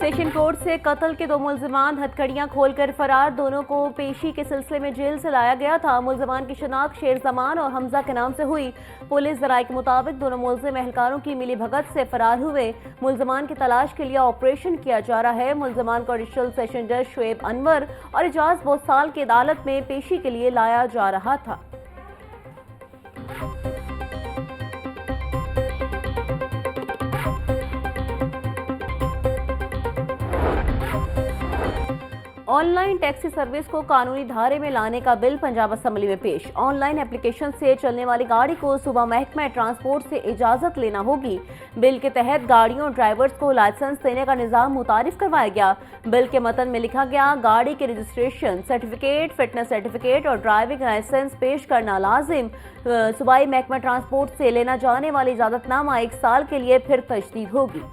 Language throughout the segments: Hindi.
सेशन कोर्ट से कत्ल के 2 मुल्जिमान हथकड़ियां खोलकर फरार। दोनों को पेशी के सिलसिले में जेल से लाया गया था। मुल्जिमान की शनाख्त शेर जमान और हमजा के नाम से हुई। पुलिस जराये के मुताबिक दोनों मुल्जिम एहलकारों की मिली भगत से फरार हुए। मुल्जिमान की तलाश के लिए ऑपरेशन किया जा रहा है। मुल्जिमान को एडिशनल सेशन जज शुएब अनवर और एजाज बोसाल की अदालत में पेशी के लिए लाया जा रहा था। ऑनलाइन टैक्सी सर्विस को कानूनी धारे में लाने का बिल पंजाब असेंबली में पेश। ऑनलाइन एप्लीकेशन से चलने वाली गाड़ी को सुबह महकमा ट्रांसपोर्ट से इजाजत लेना होगी। बिल के तहत गाड़ियों और ड्राइवर्स को लाइसेंस देने का निजाम मुतारिफ करवाया गया। बिल के मतन में लिखा गया, गाड़ी के रजिस्ट्रेशन सर्टिफिकेट, फिटनेस सर्टिफिकेट और ड्राइविंग लाइसेंस पेश करना लाजिम। सूबाई महकमा ट्रांसपोर्ट से लेना जाने वाली इजाजतनामा 1 साल के लिए फिर तजदीद होगी।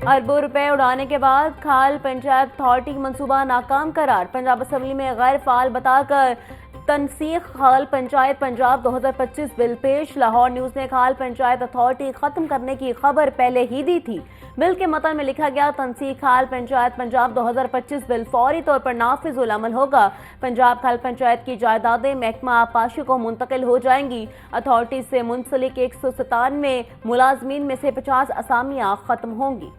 अरबों रुपए उड़ाने के बाद खाल पंचायत अथॉरिटी मंसूबा नाकाम करार। पंजाब असेंबली में गैर फाल बताकर तनसीख खाल पंचायत पंजाब 2025 बिल पेश। लाहौर न्यूज़ ने खाल पंचायत अथॉरिटी खत्म करने की खबर पहले ही दी थी। बिल के मतन में लिखा गया, तनसीख खाल पंचायत पंजाब 2025 बिल फौरी तौर पर नाफिजुल अमल होगा। पंजाब खाल पंचायत की जायदादें महकमा आबपाशी को मुंतकिल हो जाएंगी। अथॉरिटी से मुंसलिक 197 मुलाजमीन में से 50 असामियां खत्म होंगी।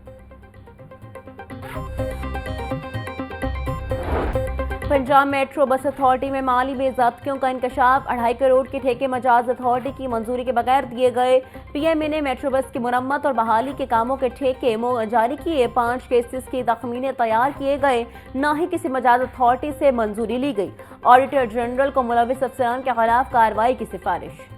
पंजाब मेट्रो बस अथॉरिटी में माली बेज़ाब्तियों का इंकशाफ। 2.5 करोड़ के ठेके मजाज अथॉरिटी की मंजूरी के बगैर दिए गए। पीएमए ने मेट्रो बस की मुरम्मत और बहाली के कामों के ठेके जारी किए। 5 केसेस की तखमीने तैयार किए गए, न ही किसी मजाज अथॉरिटी से मंजूरी ली गई। ऑडिटर जनरल को मुलविस अफसरान के खिलाफ कार्रवाई की सिफारिश।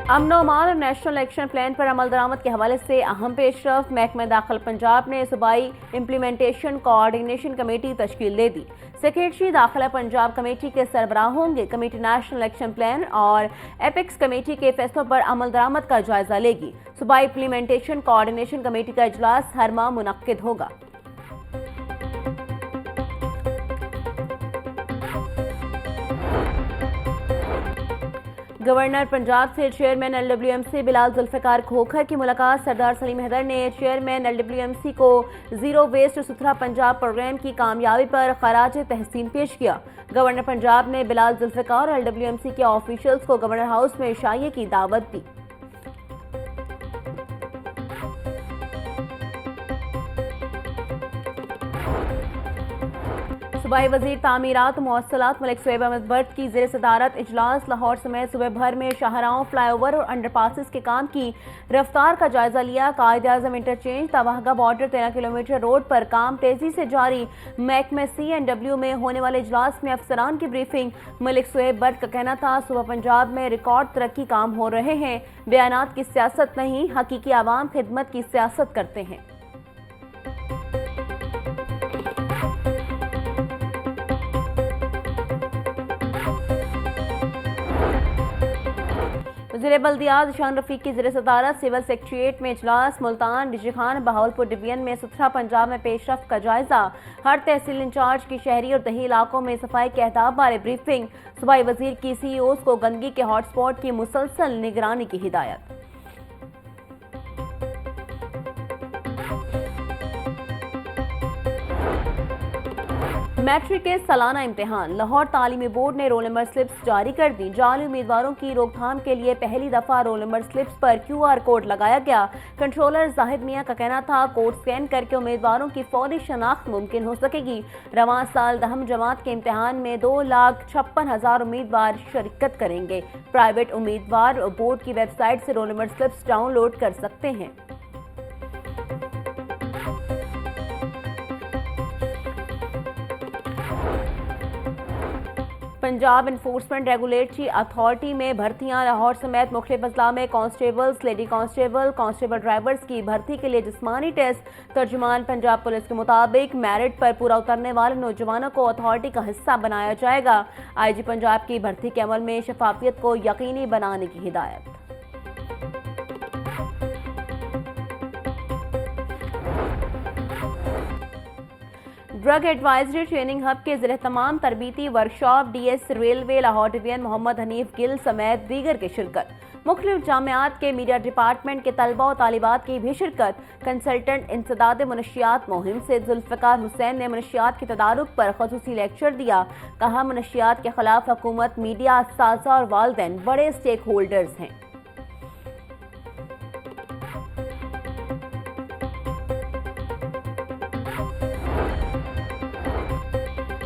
अमन व अमान और नेशनल एक्शन प्लान पर अमल दरामद के हवाले से अहम पेशरफ। महकमा दाखिल पंजाब ने सूबाई इम्प्लीमेंटेशन कोऑर्डिनेशन कमेटी तश्कील दे दी। सेक्रेटरी दाखिला पंजाब कमेटी के सरबराह होंगे। कमेटी नेशनल एक्शन प्लान और एपेक्स कमेटी के फैसलों पर अमल दरामद का जायजा लेगी। सूबाई इम्प्लीमेंटेशन कोऑर्डिनेशन कमेटी का इजलास हर माह मुनक्किद होगा। गवर्नर पंजाब से चेयरमैन LWMC बिलाल जुल्फिकार खोखर की मुलाकात। सरदार सलीम हैदर ने चेयरमैन LWMC को जीरो वेस्ट सुथरा पंजाब प्रोग्राम की कामयाबी पर खराज तहसीन पेश किया। गवर्नर पंजाब ने बिलाल जुल्फिकार और LWMC के ऑफिशियल्स को गवर्नर हाउस में शाये की दावत दी। सूबाई वजीर तामीरात मौसलात मलिक शुएब अहमद बट की ज़ेर सदारत इजलास। लाहौर समेत सूबे भर में शाहराहों, फ्लाईओवर और अंडरपासेस के काम की रफ्तार का जायजा लिया। कायद-ए-आज़म इंटरचेंज तवाहगा बॉर्डर 13 किलोमीटर रोड पर काम तेजी से जारी। महकमे CNW में होने वाले इजलास में अफसरान की ब्रीफिंग। मलिक शुएब बट का कहना था, सुबह पंजाब में रिकॉर्ड तरक्की काम हो रहे हैं। बयानात की सियासत नहीं, हकीकी आवाम खिदमत की सियासत करते हैं। वज़ीर बल्दियात शान रफीक की ज़ेर सदारत सिविल सेक्रेटेरिएट में इजलास। मुल्तान, डीजी खान, बहावलपुर डिवीजन में सुथरा पंजाब में पेशरफ्त का जायजा। हर तहसील इंचार्ज की शहरी और दही इलाकों में सफाई के अहदाफ बारे ब्रीफिंग। सूबाई वजीर की CEOs को गंदगी के हॉटस्पॉट की मुसलसल निगरानी की हिदायत। मैट्रिक के सालाना इम्तिहान। लाहौर तालीमी बोर्ड ने रोल नंबर स्लिप्स जारी कर दी। जाली उम्मीदवारों की रोकथाम के लिए पहली दफा रोल नंबर स्लिप्स पर QR कोड लगाया गया। कंट्रोलर जाहिद मियां का कहना था, कोड स्कैन करके उम्मीदवारों की फौरी शनाख्त मुमकिन हो सकेगी। रवां साल 10वीं जमात के इम्तिहान में 2,56,000 उम्मीदवार शिरकत करेंगे। प्राइवेट उम्मीदवार बोर्ड की वेबसाइट से रोल नंबर स्लिप्स डाउनलोड कर सकते हैं। पंजाब इन्फोर्समेंट रेगुलेटरी अथॉरिटी में भर्तियां। लाहौर समेत मुख्तलिफ अजला में constables, lady constable, constable drivers की भर्ती के लिए जिस्मानी टेस्ट। तर्जुमान पंजाब पुलिस के मुताबिक मेरिट पर पूरा उतरने वाले नौजवानों को अथॉरिटी का हिस्सा बनाया जाएगा। IG पंजाब की भर्ती के अमल में शफाफियत को यकीनी बनाने की हिदायत। ड्रग एडवाइजरी ट्रेनिंग हब के ज़रिए तमाम तरबीती workshop DS railway Lahore division Mohammad Hanif Gill समेत दीगर की शिरकत। मुख्तलिफ जामियात के मीडिया डिपार्टमेंट के तलबा और तालिबात की भी शिरकत। कंसल्टेंट इंसदाद मनशियात मुहिम से जुल्फ़िकार हुसैन ने मनशियात के तदारुक पर ख़ुसूसी लेक्चर दिया। कहा, मनशियात के खिलाफ हुकूमत, मीडिया, असातिज़ा और वालिदैन बड़े स्टेक होल्डर्स हैं।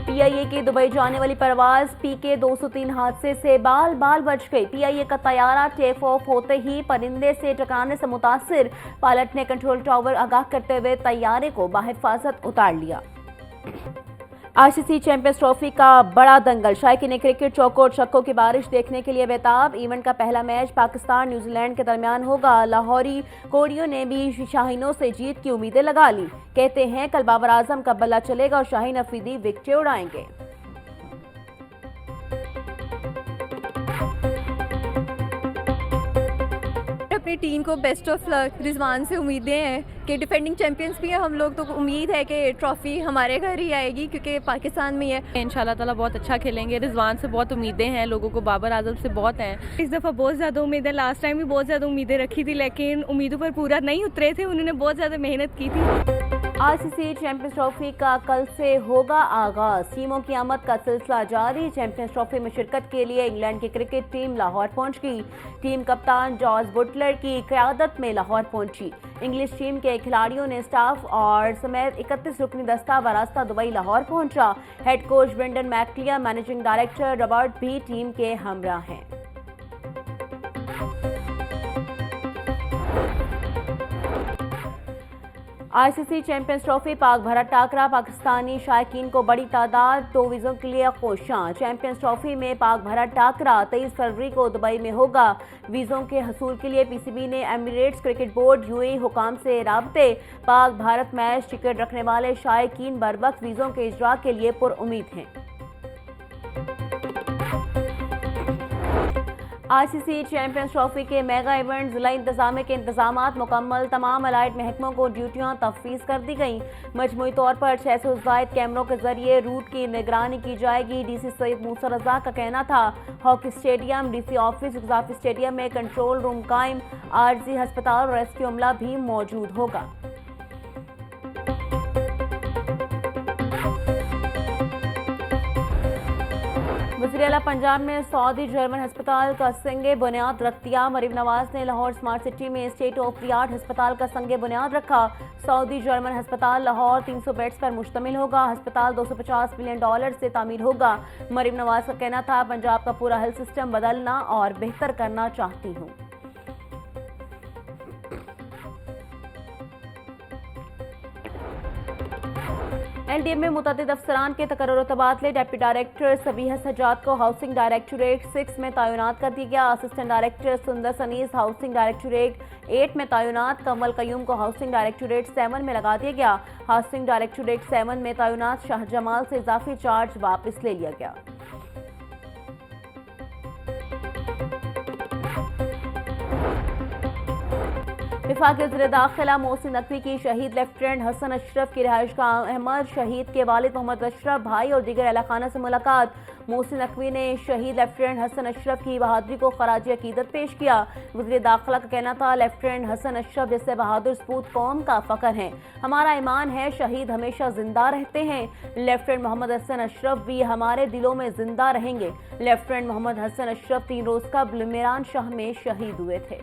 पीआईए की दुबई जाने वाली परवाज पीके 203 हादसे से बाल बाल बच गई। पीआईए का तैयारा टेक ऑफ होते ही परिंदे से टकराने से मुतासिर। पायलट ने कंट्रोल टावर आगाह करते हुए तैयारे को बाहिफाजत उतार लिया। आईसीसी चैंपियंस ट्रॉफी का बड़ा दंगल। शायकीन क्रिकेट चौकों और छक्कों की बारिश देखने के लिए बेताब। इवेंट का पहला मैच पाकिस्तान न्यूजीलैंड के दरमियान होगा। लाहौरी कोडियों ने भी शाहीनों से जीत की उम्मीदें लगा ली। कहते हैं कल बाबर आजम का बल्ला चलेगा और शाहीन अफरीदी विकेटें उड़ाएंगे। अपनी टीम को बेस्ट ऑफ लक। रिजवान से उम्मीदें हैं कि डिफेंडिंग चैंपियंस भी हैं हम लोग, तो उम्मीद है कि ट्रॉफी हमारे घर ही आएगी क्योंकि पाकिस्तान में है। इंशाल्लाह ताला बहुत अच्छा खेलेंगे। रिजवान से बहुत उम्मीदें हैं लोगों को, बाबर आजम से बहुत हैं। इस दफ़ा बहुत ज़्यादा उम्मीद है। लास्ट टाइम भी बहुत ज़्यादा उम्मीदें रखी थी लेकिन उम्मीदों पर पूरा नहीं उतरे थे। उन्होंने बहुत ज़्यादा मेहनत की थी। आईसीसी चैंपियंस ट्रॉफी का कल से होगा आगाज। टीमों की आमद का सिलसिला जारी। चैंपियंस ट्रॉफी में शिरकत के लिए इंग्लैंड की क्रिकेट टीम लाहौर पहुंच गई। टीम कप्तान जॉर्ज बुटलर की क़यादत में लाहौर पहुंची। इंग्लिश टीम के खिलाड़ियों ने स्टाफ और समेत 31 रुकनी दस्ता बरास्ता दुबई लाहौर पहुंचा। Head coach Brendon McCullum, managing director Robert भी टीम के हमरा हैं। ICC champions trophy Pak Bharat टाकरा। Pakistani शायकीन को बड़ी तादाद 2 वीज़ों के लिए कोशां। चैंपियंस ट्रॉफी में पाक भारत टाकरा 23 फरवरी को दुबई में होगा। वीज़ों के हसूल के लिए पीसीबी ने एमिरेट्स क्रिकेट बोर्ड यूएई हुकाम से राब्ते। पाक भारत मैच टिकट रखने वाले शायकीन बरवक्त वीज़ों के इजरा के लिए पुरुम्मीद हैं। आईसीसी चैंपियंस ट्रॉफी के मेगा इवेंट जिला इंतजामिया के इंतजामात मुकम्मल। तमाम अलाइड महकमों को ड्यूटियां तफवीज़ कर दी गई। मजमूई तौर पर 600 ज़ायद कैमरों के जरिए रूट की निगरानी की जाएगी। डीसी सैयद मूसा रजा का कहना था hockey stadium, DC office, Gaddafi stadium में कंट्रोल रूम कायम। आरजी अस्पताल और रेस्क्यू अमला भी मौजूद होगा। वज़ीर आला पंजाब ने सऊदी जर्मन अस्पताल का संगे बुनियाद रख दिया। मरीम नवाज ने लाहौर स्मार्ट सिटी में स्टेट ऑफ द आर्ट अस्पताल का संगे बुनियाद रखा। सऊदी जर्मन अस्पताल लाहौर 300 बेड्स पर मुश्तमिल होगा। अस्पताल $250 मिलियन से तामीर होगा। मरीम नवाज का कहना था पंजाब का पूरा हेल्थ सिस्टम बदलना और बेहतर करना चाहती हूँ। एलडीएम में मुतअद्दिद अफसरान के तकर्रुर तबादले। डिप्टी डायरेक्टर सबीहा सज्जाद को हाउसिंग डायरेक्टोरेट 6 में तैनात कर दिया गया। असिस्टेंट डायरेक्टर सुंदर सनीस हाउसिंग डायरेक्टोरेट 8 में तैनात। कमल कयूम को हाउसिंग डायरेक्टोरेट 7 में लगा दिया गया। हाउसिंग डायरेक्टोरेट 7 में तैनात शाह जमाल से इजाफी चार्ज वापस ले लिया गया। वफाकी वज़ीर दाखिला मोहसिन नकवी की शहीद लेफ्टिनेंट हसन अशरफ की रिहाइशगाह अहमद शहीद के वालिद मोहम्मद अशरफ भाई और दीगर अहल खाना से मुलाकात। मोहसिन नकवी ने शहीद लेफ्टिनेंट हसन अशरफ की बहादुरी को खराज अकीदत पेश किया। वज़ीर दाखिला का कहना था लेफ्टिनेंट हसन अशरफ जैसे बहादुर सपूत कौम का फ़ख्र हैं। हमारा ईमान है शहीद हमेशा जिंदा रहते हैं। लेफ्टिनेंट मोहम्मद हसन अशरफ भी हमारे दिलों में जिंदा रहेंगे। लेफ्टिनेंट मोहम्मद हसन अशरफ 3 रोज़ कबल मीरान शाह में शहीद हुए थे।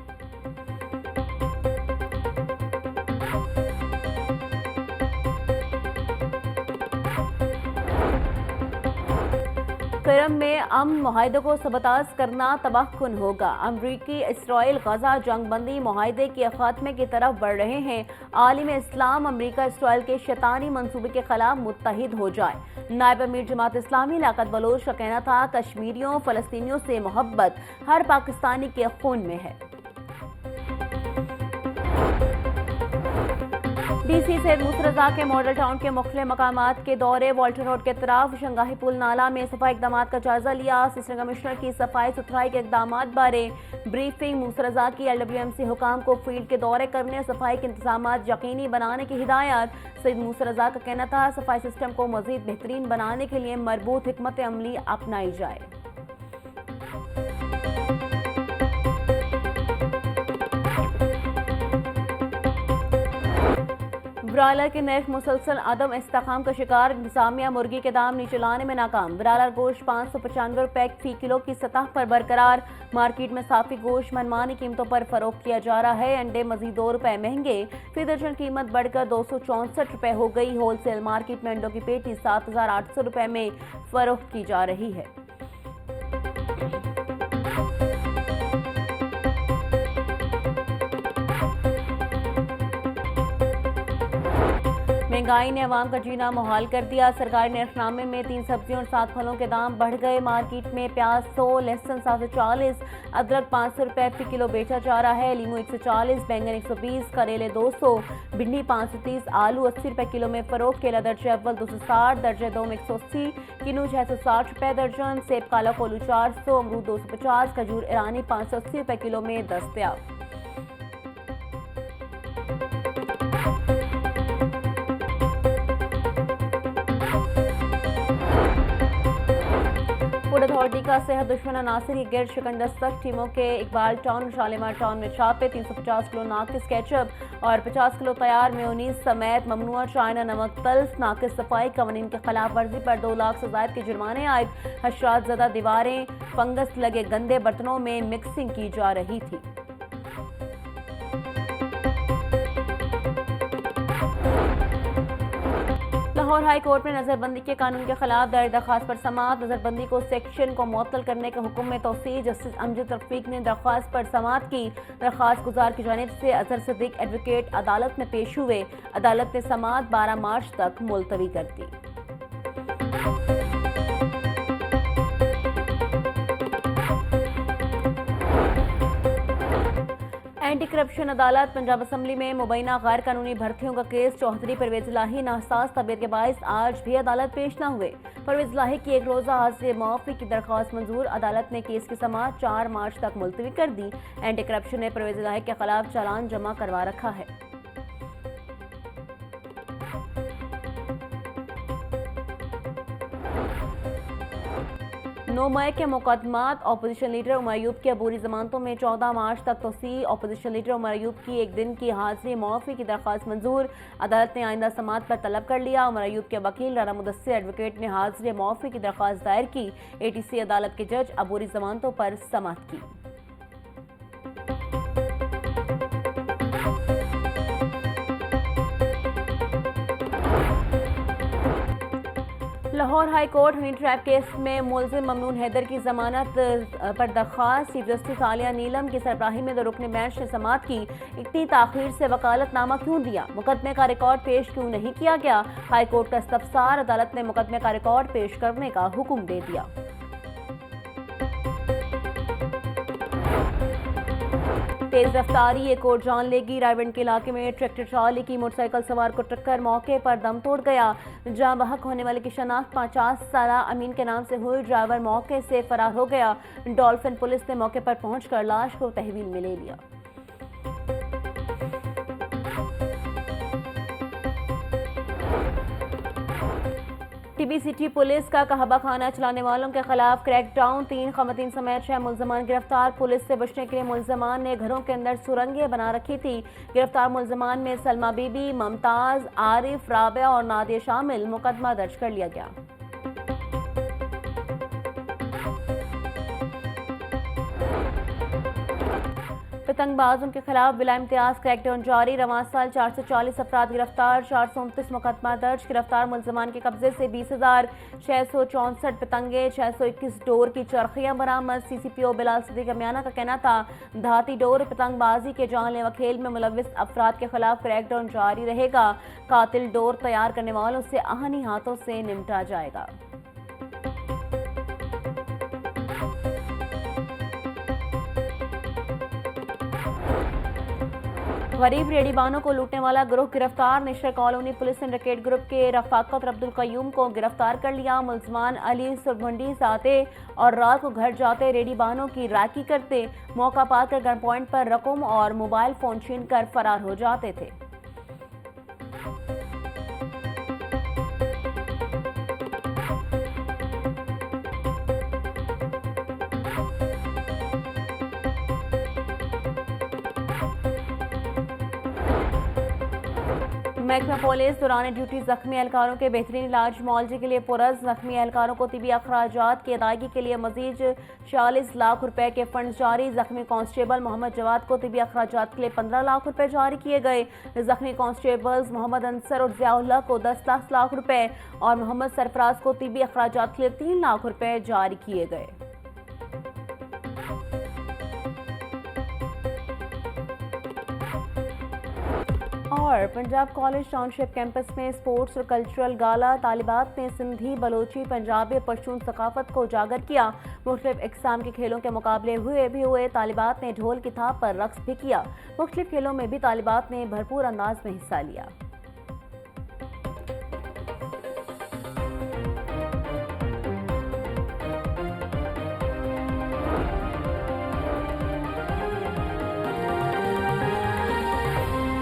करम में अमन मुआहदे को सबताज करना तबाहकुन होगा। अमरीकी इसराइल गजा जंग बंदी मुआहदे के खात्मे की तरफ बढ़ रहे हैं। आलिम इस्लाम अमरीका इसराइल के शैतानी मंसूबे के खिलाफ मुत्तहिद हो जाए। नायब अमीर जमात इस्लामी लियाकत बलोच का कहना था कश्मीरियों फ़लस्तीनियों से मोहब्बत हर पाकिस्तानी के खून में है। डीसी सैयद मूसा रजा के मॉडल टाउन के मुख्तलिफ मकामात के दौरे, वाल्टर रोड के तरफ शंगाही पुल नाला में सफाई इकदाम का जायजा लिया। असिस्टेंट कमिश्नर की सफाई सुथराई के इकदाम बारे ब्रीफिंग। मूसा रजा की LWMC हुकाम को फील्ड के दौरे करने, सफाई के इंतजाम यकीनी बनाने की हिदायत। सैयद मूसा रजा का कहना था सफाई सिस्टम को मजीद बेहतरीन बनाने के लिए मरबूत हिकमत अमली अपनाई जाए। ब्रायलर के नर्ख मुसलसल अदम इस्तेकाम का शिकार, इंतजामिया मुर्गी के दाम नीचे लाने में नाकाम। ब्रायलर गोश्त 595 रुपए फी किलो की सतह पर बरकरार। मार्केट में साफी गोश्त मनमानी कीमतों पर फरोख्त किया जा रहा है। अंडे मजीद 2 रुपए महंगे, फी दर्जन कीमत बढ़कर 264 रुपए हो गई। होलसेल मार्केट में अंडों की पेटी 7800 रुपए में फरोख्त की जा रही है। महंगाई ने अवाम का जीना मुहाल कर दिया। सरकारी नरखनामे में 3 सब्जियों और 7 फलों के दाम बढ़ गए। मार्केट में प्याज 100, लहसुन 740, अदरक 500 रुपए फी किलो बेचा जा रहा है। लीमू 140, बैंगन 120, करेले 200, भिंडी 530, आलू 80 रुपए किलो में फरोख्त। केला दर्जे अव्वल 260, दर्जे 2 में 180, किन्नू 660 रुपए दर्जन, सेब काला कोलू 400, अमरूद 250, खजूर ईरानी 580 रुपए किलो में दस्तयाब। फूड अथॉरिटी का सेहत दुश्मन अनासर की गिरद शिकंदस्तक। टीमों के इकबाल टाउन, शालीमार टाउन में छापे। 350 किलो नाकिस केचप और 50 किलो तैयार मेयोनीज समेत ममनुआ चाइना नमक तल्फ। नाकिस सफाई कवानीन की खिलाफ वर्जी पर 2 लाख से ज्यादा के जुर्माने आए। हशरात ज़दा दीवारें, फंगस लगे गंदे बर्तनों में मिक्सिंग की जा रही थी। लाहौर हाई कोर्ट में नजरबंदी के कानून के खिलाफ दायर दरख्वास्त पर समाअत। नजरबंदी को सेक्शन को मुअत्तल करने के हुक्म में तौसीह। जस्टिस अमजद रफीक ने दरख्वास्त पर समाअत की। दरख्वास्त गुजार की जानिब से अजहर सिद्दीक एडवोकेट अदालत में पेश हुए। अदालत ने समाअत 12 मार्च तक मुलतवी कर दी। एंटी करप्शन अदालत पंजाब असम्बली में मुबैना गैर कानूनी भर्तियों का केस। चौधरी परवेज इलाही नासाज तबीयत के बायस आज भी अदालत पेश न हुए। परवेज इलाही की 1 रोज़ा हाजिरी मुआफ़ी की दरख्वास्त मंजूर। अदालत ने केस की समाअत 4 मार्च तक मुलतवी कर दी। एंटी करप्शन ने परवेज इलाही के खिलाफ चालान जमा करवा रखा है। 9 मई के मुकदमात अपोजिशन लीडर उमर अयूब की अबूरी जमानतों में 14 मार्च तक तोसी। अपोजिशन लीडर उमर अयूब की 1 दिन की हाजिरी मुआफ़ी की दरख्वास्त मंजूर। अदालत ने आइंदा समाअत पर तलब कर लिया। उमर अयूब के वकील राना मुदस्सिर एडवोकेट ने हाजिरी मुआफ़ी की दरख्वास्त दायर की। ATC अदालत के जज अबूरी जमानतों पर समाअत की। Lahore high court honey trap case में मुलजिम ममनून हैदर की जमानत पर दरख्वास्त। चीफ जस्टिस आलिया नीलम की सरबराही में 2 रुकनी बेंच ने समाअत की। इतनी ताखीर से वकालतनामा क्यों दिया? मुकदमे का रिकॉर्ड पेश क्यों नहीं किया गया? हाई कोर्ट का इस्तफसार। अदालत ने मुकदमे का रिकॉर्ड पेश करने का हुक्म दे दिया। तेज रफ्तारी एक और जान लेगी। रायबंड के इलाके में ट्रैक्टर ट्रॉली की मोटरसाइकिल सवार को टक्कर, मौके पर दम तोड़ गया। जहां बहक होने वाले की शनाख्त 50 साला अमीन के नाम से हुई। ड्राइवर मौके से फरार हो गया। डॉल्फिन पुलिस ने मौके पर पहुंचकर लाश को तहवील में ले लिया। टीबी सिटी पुलिस का कहबा खाना चलाने वालों के खिलाफ क्रैकडाउन। 3 खवातीन समेत 6 मुलजमान गिरफ्तार। पुलिस से बचने के लिए मुलजमान ने घरों के अंदर सुरंगें बना रखी थी। गिरफ्तार मुलजमान में सलमा बीबी, मुमताज, आरिफ, राबिया और नादिया शामिल। मुकदमा दर्ज कर लिया गया। पतंगबाजों के खिलाफ बिला इम्तियाज क्रैकडाउन जारी। रवां साल 440 अफराद गिरफ्तार, 429 मुकदमा दर्ज। गिरफ्तार मुलजमान के कब्जे से 20,664 पतंगे, 621 डोर की चरखियां बरामद। CCPO बिलाल सिद्दीक अमियाना का कहना था धाती डोर पतंगबाजी के जानलेवा खेल में मुलविस अफराद के खिलाफ क्रैकडाउन जारी रहेगा। कातिल डोर तैयार करने वालों से आहनी हाथों से निपटा जाएगा। गरीब रेहड़ीबानों को लूटने वाला गिरोह गिरफ्तार। निशर कॉलोनी पुलिस ने रकेट ग्रुप के रफाकत और अब्दुल कयूम को गिरफ्तार कर लिया। मुलजमान अली सुरमंडी से आते और रात को घर जाते रेहड़ीबानों की रैकी करते, मौका पाकर गन पॉइंट पर रकम और मोबाइल फोन छीन कर फरार हो जाते थे। महकमा पुलिस दौरान ड्यूटी जख्मी एहलकारों के बेहतरीन इलाज मुआवजे के लिए पुरस। जख्मी एहलकारों को तिबी अखराजात की अदायगी के लिए मजीद 46 लाख रुपए के फंड जारी। जख्मी कांस्टेबल मोहम्मद जवाद को तिबी अखराजात के लिए 15 लाख रुपए जारी किए गए। जख्मी कांस्टेबल्स मोहम्मद अंसर और ज़ियाउल्लाह को 10 लाख रुपए और मोहम्मद सरफराज को तिबी अखराजात के लिए 3 लाख रुपए जारी किए गए। और पंजाब कॉलेज टाउनशिप कैंपस में स्पोर्ट्स और कल्चरल गाला। तालिबात ने सिंधी, बलोची, पंजाबी, पश्तून सकाफत को उजागर किया। मुख्तलिफ इकसाम के खेलों के मुकाबले हुए। तालिबात ने ढोल की थाप पर रक्स भी किया। मुख्तलिफ खेलों में भी तालिबात ने भरपूर अंदाज में हिस्सा लिया।